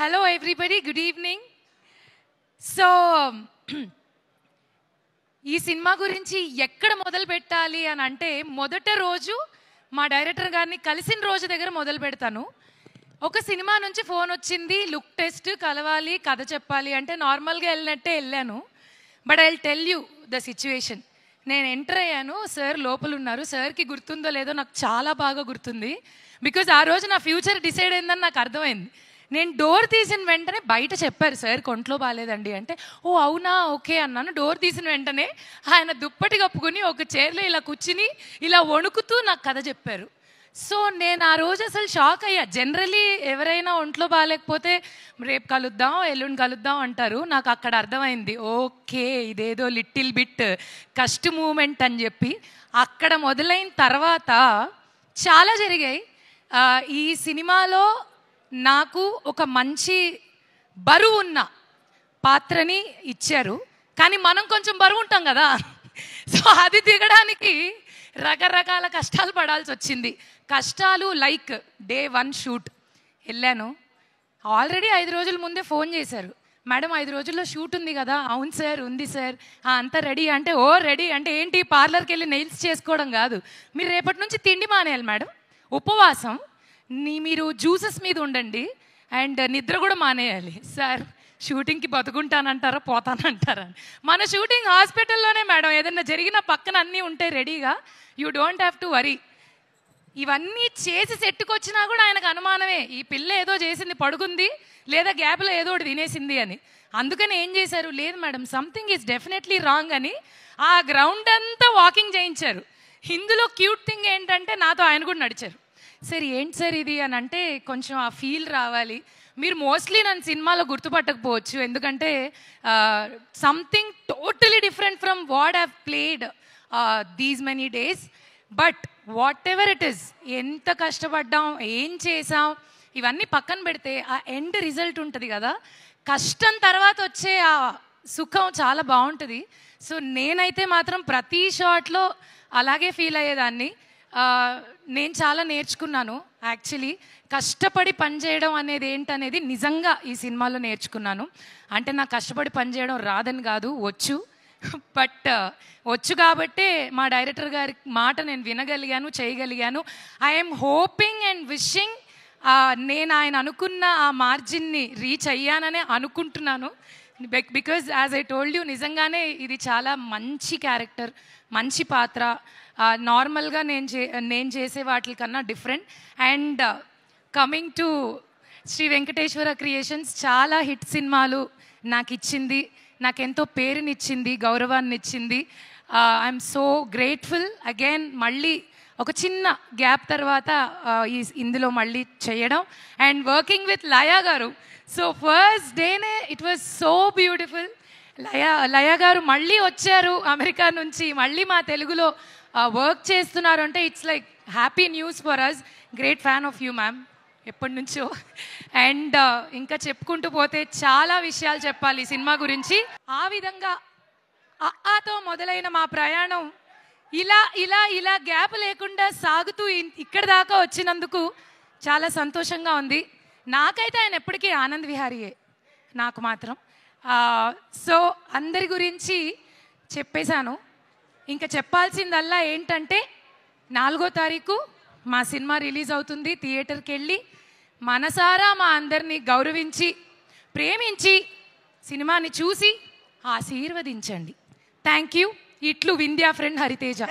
Hello everybody, good evening. So, ఈ cinema గురించి ఎక్కడ మొదలు పెట్టాలి అని అంటే మొదట రోజు మా డైరెక్టర్ గారిని కలిసిన రోజు దగ్గర మొదలు పెడతాను. ఒక సినిమా నుంచి ఫోన్ వచ్చింది, లుక్ టెస్ట్, కలవాలి, కథ చెప్పాలి అంటే నార్మల్గా వెళ్ళినట్టే వెళ్ళాను. But I will tell you the situation. నేను ఎంటర్ అయ్యాను, సార్ లోపల ఉన్నారు. సార్కి గుర్తుందో లేదో నాకు చాలా బాగా గుర్తుంది. బికాజ్ ఆ రోజు నా ఫ్యూచర్ డిసైడ్ అయిందని నాకు అర్థమైంది. నేను డోర్ తీసిన వెంటనే బయట చెప్పారు, సార్ కొంట్లో బాగాలేదండి అంటే, ఓ అవునా ఓకే అన్నాను. డోర్ తీసిన వెంటనే ఆయన దుప్పటి కప్పుకుని ఒక చైర్లో ఇలా కూర్చుని ఇలా వణుకుతూ నాకు కథ చెప్పారు. సో నేను ఆ రోజు అసలు షాక్ అయ్యా. జనరలీ ఎవరైనా ఒంట్లో బాగాలేకపోతే రేపు కలుద్దాం, ఎల్లుండి కలుద్దాం అంటారు. నాకు అక్కడ అర్థమైంది, ఓకే ఇదేదో లిటిల్ బిట్ కష్ట మూమెంట్ అని చెప్పి. అక్కడ మొదలైన తర్వాత చాలా జరిగాయి. ఈ సినిమాలో నాకు ఒక మంచి బరువు ఉన్న పాత్రని ఇచ్చారు. కానీ మనం కొంచెం బరువు ఉంటాం కదా, సో అది దిగడానికి రకరకాల కష్టాలు పడాల్సి వచ్చింది. కష్టాలు లైక్ డే 1 షూట్ వెళ్ళాను. ఆల్రెడీ 5 రోజుల ముందే ఫోన్ చేశారు, మేడం 5 రోజుల్లో షూట్ ఉంది కదా. అవును సార్ ఉంది సార్, అంతా రెడీ అంటే, ఓ రెడీ అంటే ఏంటి, పార్లర్కి వెళ్ళి నెయిల్స్ చేసుకోవడం కాదు, మీరు రేపటి నుంచి తిండి మానేయాలి మేడం, ఉపవాసం, మీరు జ్యూసెస్ మీద ఉండండి అండ్ నిద్ర కూడా మానేయాలి. సార్ షూటింగ్కి బతుకుంటానంటారా పోతానంటారా? మన షూటింగ్ హాస్పిటల్లోనే మేడం, ఏదైనా జరిగిన పక్కన అన్నీ ఉంటాయి రెడీగా, you don't have to worry. ఇవన్నీ చేసి సెట్టుకొచ్చినా కూడా ఆయనకు అనుమానమే, ఈ పిల్ల ఏదో చేసింది, పడుకుంది లేదా గ్యాప్లో ఏదో ఒకటి తినేసింది అని. అందుకని ఏం చేశారు, లేదు madam something is definitely wrong అని ఆ గ్రౌండ్ అంతా వాకింగ్ చేయించారు. ఇందులో క్యూట్ థింగ్ ఏంటంటే నాతో ఆయన కూడా నడిచారు. సార్ ఏంటి సార్ ఇది అని అంటే, కొంచెం ఆ ఫీల్ రావాలి. మీరు మోస్ట్లీ నన్ను సినిమాలో గుర్తుపట్టకపోవచ్చు, ఎందుకంటే something totally different from what have played these many days. But what ever it is, ఎంత కష్టపడ్డాం, ఏం చేసాం, ఇవన్నీ పక్కన పెడితే ఆ ఎండ్ రిజల్ట్ ఉంటుంది కదా, కష్టం తర్వాత వచ్చే ఆ సుఖం చాలా బాగుంటుంది. సో నేనైతే మాత్రం ప్రతి షాట్లో అలాగే ఫీల్ అయ్యేదాన్ని. నేను చాలా నేర్చుకున్నాను యాక్చువల్లీ. కష్టపడి పనిచేయడం అనేది ఏంటనేది నిజంగా ఈ సినిమాలో నేర్చుకున్నాను. అంటే నాకు కష్టపడి పనిచేయడం రాదని కాదు, వచ్చు. బట్ వచ్చు కాబట్టే మా డైరెక్టర్ గారి మాట నేను వినగలిగాను, చేయగలిగాను. ఐఎమ్ హోపింగ్ అండ్ విషింగ్ నేను ఆయన అనుకున్న ఆ మార్జిన్ని రీచ్ అయ్యాననే అనుకుంటున్నాను. Because as I told you, నిజంగానే ఇది చాలా మంచి క్యారెక్టర్, మంచి పాత్ర. నార్మల్గా నేను చేసే వాటికన్నా different. And coming to Sri Venkateswara Creations, చాలా హిట్ సినిమాలు నాకు ఇచ్చింది, నాకెంతో పేరునిచ్చింది, గౌరవాన్ని ఇచ్చింది. I'm so grateful. అగైన్ మళ్ళీ ఒక చిన్న గ్యాప్ తర్వాత ఇందులో మళ్ళీ చేయడం అండ్ వర్కింగ్ విత్ లయా గారు. సో ఫస్ట్ డేనే it was so beautiful. Laya గారు మళ్ళీ వచ్చారు అమెరికా నుంచి, మళ్ళీ మా తెలుగులో వర్క్ చేస్తున్నారు అంటే it's like happy news for us. Great fan of you ma'am, ఎప్పటి నుంచో. అండ్ ఇంకా చెప్పుకుంటూ పోతే చాలా విషయాలు చెప్పాలి ఈ సినిమా గురించి. ఆ విధంగా ఆతో మొదలైన మా ప్రయాణం ఇలా ఇలా ఇలా గ్యాప్ లేకుండా సాగుతూ ఇక్కడ దాకా వచ్చినందుకు చాలా సంతోషంగా ఉంది. నాకైతే ఆయన ఎప్పటికీ ఆనంద్ విహారీయే, నాకు మాత్రం. సో అందరి గురించి చెప్పేశాను. ఇంకా చెప్పాల్సిందల్లా ఏంటంటే, 4వ తారీఖు మా సినిమా రిలీజ్ అవుతుంది. థియేటర్కి వెళ్ళి మనసారా మా అందరినీ గౌరవించి, ప్రేమించి, సినిమాని చూసి ఆశీర్వదించండి. Thank you. ఇట్లు వింధ్యా ఫ్రెండ్ హరితేజ.